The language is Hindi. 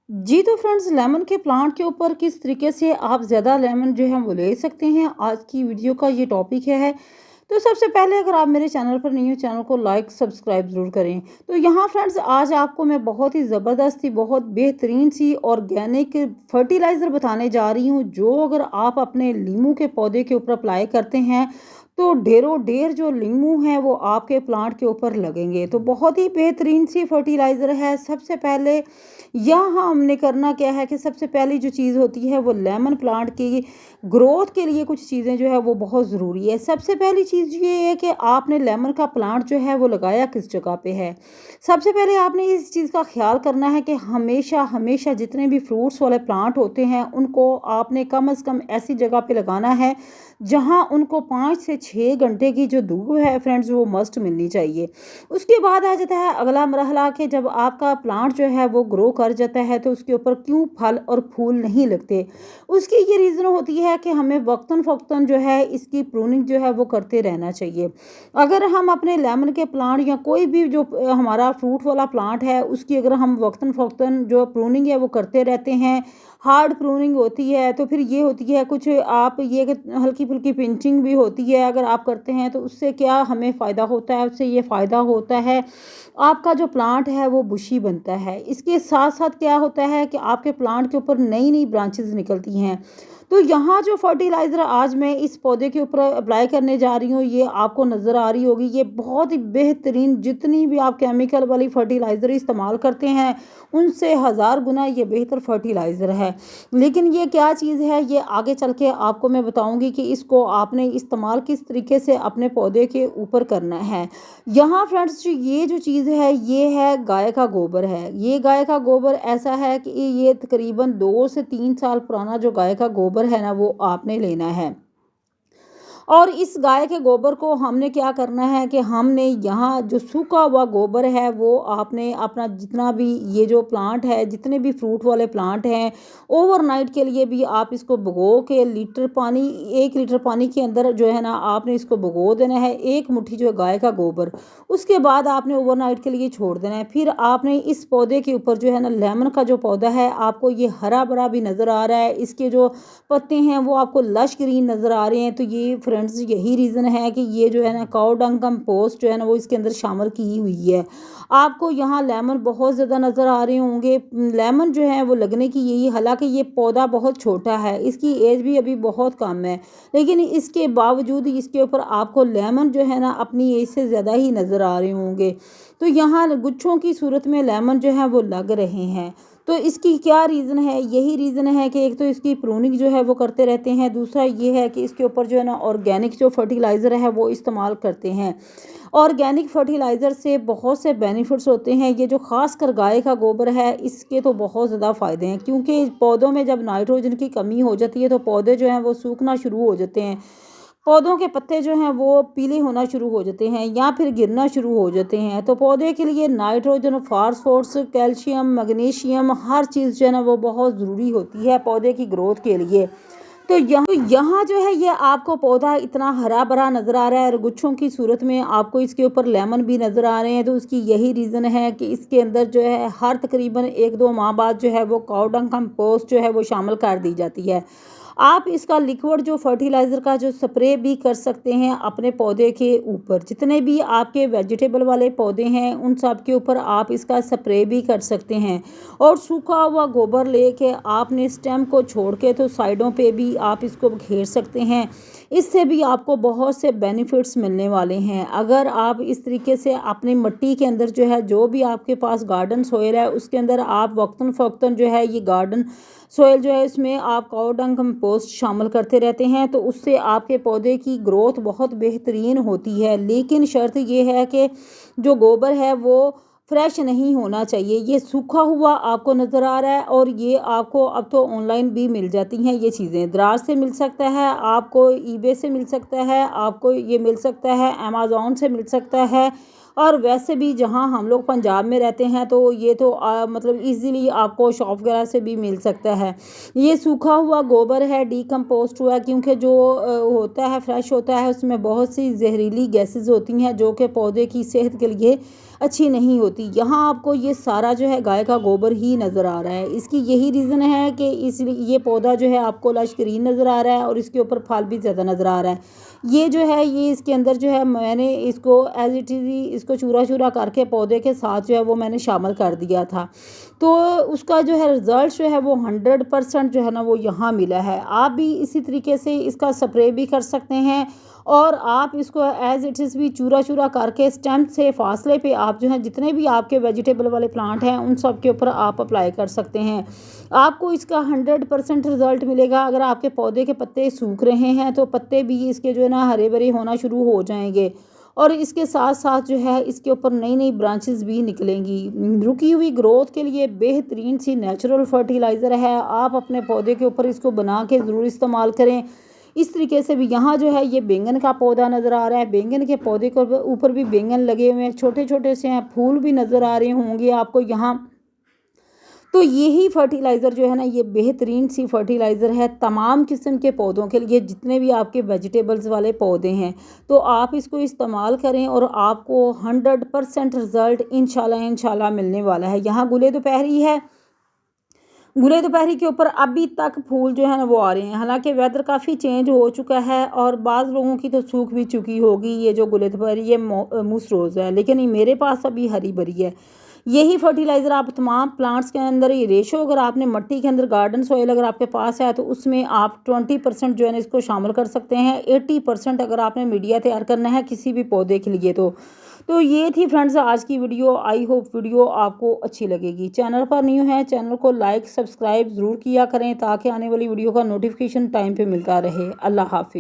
जी, तो फ्रेंड्स लेमन के प्लांट के ऊपर किस तरीके से आप ज़्यादा लेमन जो है वो ले सकते हैं, आज की वीडियो का ये टॉपिक है। तो सबसे पहले अगर आप मेरे चैनल पर नहीं हो, चैनल को लाइक, सब्सक्राइब ज़रूर करें। तो यहाँ फ्रेंड्स आज आपको मैं बहुत ही ज़बरदस्त सी, बहुत बेहतरीन सी ऑर्गेनिक फर्टिलाइज़र बताने जा रही हूँ, जो अगर आप अपने लीमू के पौधे के ऊपर अप्लाई करते हैं, तो ढेरों ढेर जो लीमू हैं वो आपके प्लांट के ऊपर लगेंगे। तो बहुत ही बेहतरीन सी फर्टिलाइज़र है। सबसे पहले यहाँ हमने करना क्या है कि सबसे पहली जो चीज़ होती है वो लेमन प्लांट की ग्रोथ के लिए कुछ चीज़ें जो है वो बहुत ज़रूरी है। सबसे पहली चीज़ ये है कि आपने लेमन का प्लांट जो है वो लगाया किस जगह पे है। सबसे पहले आपने इस चीज़ का ख्याल करना है कि हमेशा हमेशा जितने भी फ्रूट्स वाले प्लांट होते हैं उनको आपने कम से कम ऐसी जगह पे लगाना है जहाँ उनको 5 से 6 घंटे की जो धूप है फ्रेंड्स वो मस्ट मिलनी चाहिए। उसके बाद आ जाता है अगला मरहला कि जब आपका प्लांट जो है वो ग्रो कर जाता है तो उसके ऊपर क्यों फल और फूल नहीं लगते। उसकी ये रीज़न होती है कि हमें वक्तन फ़वक्तन जो है इसकी प्रूनिंग जो है वो करते रहना चाहिए। अगर हम अपने लेमन के प्लांट या कोई भी जो हमारा फ्रूट वाला प्लांट है उसकी अगर हम वक्तन फ़वक्तन जो प्रूनिंग है वो करते रहते हैं, हार्ड प्रूनिंग होती है, तो फिर ये होती है कुछ आप ये कि हल्की-फुल्की पिंचिंग भी होती है अगर आप करते हैं तो उससे क्या हमें फ़ायदा होता है, उससे ये फ़ायदा होता है आपका जो प्लांट है वो बुशी बनता है। इसके साथ-साथ क्या होता है कि आपके प्लांट के ऊपर नई-नई ब्रांचेज़ निकलती हैं। तो यहाँ जो फर्टिलाइज़र आज मैं इस पौधे के ऊपर अप्लाई करने जा रही हूँ, ये आपको नज़र आ रही होगी। ये बहुत ही बेहतरीन, जितनी भी आप केमिकल वाली फर्टिलाइज़र इस्तेमाल करते हैं, उनसे हज़ार गुना ये बेहतर फर्टिलाइज़र है। लेकिन ये क्या चीज़ है, ये आगे चल के आपको मैं बताऊँगी कि इसको आपने इस्तेमाल किस तरीके से अपने पौधे के ऊपर करना है। यहाँ फ्रेंड्स जो ये जो चीज़ है ये है गाय का गोबर है। ये गाय का गोबर ऐसा है कि ये तकरीबन 2 से 3 साल पुराना जो गाय का गोबर है ना वो आपने लेना है। और इस गाय के गोबर को हमने क्या करना है कि हमने यहाँ जो सूखा हुआ गोबर है वो आपने अपना जितना भी ये जो प्लांट है, जितने भी फ्रूट वाले प्लांट हैं, ओवरनाइट के लिए भी आप इसको भिगो के लीटर पानी, 1 लीटर पानी के अंदर जो है ना आपने इसको भिगो देना है, 1 मुट्ठी जो है गाय का गोबर। उसके बाद आपने ओवरनाइट के लिए छोड़ देना है। फिर आपने इस पौधे के ऊपर जो है ना लेमन का जो पौधा है आपको ये हरा भरा भी नज़र आ रहा है, इसके जो पत्ते हैं वो आपको लश ग्रीन नज़र आ रहे हैं। तो ये फ्रेंड्स यही रीज़न है कि ये जो है ना काऊ डंग कंपोस्ट जो है ना वो इसके अंदर शामिल की हुई है। आपको यहाँ लेमन बहुत ज़्यादा नज़र आ रहे होंगे। लेमन जो है वो लगने की यही, हालांकि ये पौधा बहुत छोटा है, इसकी एज भी अभी बहुत कम है, लेकिन इसके बावजूद इसके ऊपर आपको लेमन जो है ना अपनी एज से ज़्यादा ही नज़र आ रहे होंगे। तो यहाँ गुच्छों की सूरत में लेमन जो है वो लग रहे हैं। तो इसकी क्या रीज़न है? यही रीज़न है कि एक तो इसकी प्रूनिंग जो है वो करते रहते हैं, दूसरा ये है कि इसके ऊपर जो है ना ऑर्गेनिक जो फर्टिलाइज़र है वो इस्तेमाल करते हैं। ऑर्गेनिक फर्टिलाइज़र से बहुत से बेनिफिट्स होते हैं। ये जो ख़ासकर गाय का गोबर है इसके तो बहुत ज़्यादा फ़ायदे हैं, क्योंकि पौधों में जब नाइट्रोजन की कमी हो जाती है तो पौधे जो हैं वो सूखना शुरू हो जाते हैं। पौधों के पत्ते जो हैं वो पीले होना शुरू हो जाते हैं या फिर गिरना शुरू हो जाते हैं। तो पौधे के लिए नाइट्रोजन, फास्फोरस, कैल्शियम, मैग्नीशियम हर चीज़ जो है ना वो बहुत ज़रूरी होती है पौधे की ग्रोथ के लिए। तो यहाँ जो है ये आपको पौधा इतना हरा भरा नज़र आ रहा है और गुच्छों की सूरत में आपको इसके ऊपर लेमन भी नज़र आ रहे हैं। तो उसकी यही रीज़न है कि इसके अंदर जो है हर तकरीबन 1-2 माह बाद जो है वो काऊ डंग कंपोस्ट जो है वो शामिल कर दी जाती है। आप इसका लिक्विड जो फर्टिलाइज़र का जो स्प्रे भी कर सकते हैं अपने पौधे के ऊपर। जितने भी आपके वेजिटेबल वाले पौधे हैं उन सब के ऊपर आप इसका स्प्रे भी कर सकते हैं। और सूखा हुआ गोबर लेके आपने स्टेम को छोड़ के तो साइडों पे भी आप इसको घेर सकते हैं। इससे भी आपको बहुत से बेनिफिट्स मिलने वाले हैं। अगर आप इस तरीके से अपनी मिट्टी के अंदर जो है, जो भी आपके पास गार्डन सोइल है उसके अंदर आप वक्तन फ़वक्तन जो है ये गार्डन सोइल जो है इसमें आप काऊ डंग कंपोस्ट शामिल करते रहते हैं तो उससे आपके पौधे की ग्रोथ बहुत बेहतरीन होती है। लेकिन शर्त ये है कि जो गोबर है वो फ्रेश नहीं होना चाहिए। ये सूखा हुआ आपको नज़र आ रहा है और ये आपको अब तो ऑनलाइन भी मिल जाती हैं ये चीज़ें। दराज से मिल सकता है, आपको ईबे से मिल सकता है, आपको ये मिल सकता है अमेज़न से मिल सकता है। और वैसे भी जहाँ हम लोग पंजाब में रहते हैं तो ये तो मतलब इजीली आपको शॉप वगैरह से भी मिल सकता है। ये सूखा हुआ गोबर है, डीकम्पोस्ट हुआ, क्योंकि जो होता है फ्रेश होता है उसमें बहुत सी जहरीली गैसेस होती हैं जो कि पौधे की सेहत के लिए अच्छी नहीं होती। यहाँ आपको ये सारा जो है गाय का गोबर ही नज़र आ रहा है। इसकी यही रीज़न है कि इसलिए ये पौधा जो है आपको लश ग्रीन नज़र आ रहा है और इसके ऊपर फल भी ज़्यादा नज़र आ रहा है। ये जो है ये इसके अंदर जो है मैंने इसको एज़ इट इज़ ही इसको चूरा-चूरा करके पौधे के साथ जो है वो मैंने शामिल कर दिया था। तो उसका जो है रिज़ल्ट जो है वो 100% जो है ना वो यहाँ मिला है। आप भी इसी तरीके से इसका स्प्रे भी कर सकते हैं और आप इसको एज़ इट इज़ भी चूरा-चूरा करके स्टेम से फासले पे आप जो है जितने भी आपके वेजिटेबल वाले प्लांट हैं उन सब के ऊपर आप अप्लाई कर सकते हैं। आपको इसका 100% रिज़ल्ट मिलेगा। अगर आपके पौधे के पत्ते सूख रहे हैं तो पत्ते भी इसके जो है ना हरे-भरे होना शुरू हो जाएँगे और इसके साथ-साथ जो है इसके ऊपर नई-नई ब्रांचेज़ भी निकलेंगी। रुकी हुई ग्रोथ के लिए बेहतरीन सी नेचुरल फर्टिलाइज़र है। आप अपने पौधे के ऊपर इसको बना के ज़रूर इस्तेमाल करें। इस तरीके से भी यहाँ जो है ये बैंगन का पौधा नज़र आ रहा है। बैंगन के पौधे के ऊपर भी बैंगन लगे हुए हैं, छोटे-छोटे से हैं, फूल भी नज़र आ रहे होंगे आपको यहाँ। तो यही फर्टिलाइज़र जो है ना ये बेहतरीन सी फर्टिलाइज़र है तमाम किस्म के पौधों के लिए, जितने भी आपके वेजिटेबल्स वाले पौधे हैं। तो आप इसको इस्तेमाल करें और आपको 100% रिज़ल्ट इंशाल्लाह मिलने वाला है। यहाँ गुले दोपहरी है। गुले दोपहरी के ऊपर अभी तक फूल जो है ना वो आ रहे हैं। हालाँकि वेदर काफ़ी चेंज हो चुका है और बाज़ लोगों की तो सूख भी चुकी होगी ये जो गुले दोपहरी ये मूस रोज़ है, लेकिन ये मेरे पास अभी हरी भरी है। यही फर्टिलाइज़र आप तमाम प्लांट्स के अंदर ये रेशो अगर आपने मिट्टी के अंदर गार्डन सॉइल अगर आपके पास है तो उसमें आप 20% जो है ना इसको शामिल कर सकते हैं। 80% अगर आपने मीडिया तैयार करना है किसी भी पौधे के लिए तो ये थी फ्रेंड्स आज की वीडियो। आई होप वीडियो आपको अच्छी लगेगी। चैनल पर न्यू है चैनल को लाइक सब्सक्राइब ज़रूर किया करें ताकि आने वाली वीडियो का नोटिफिकेशन टाइम पे मिलता रहे। अल्लाह हाफिज़।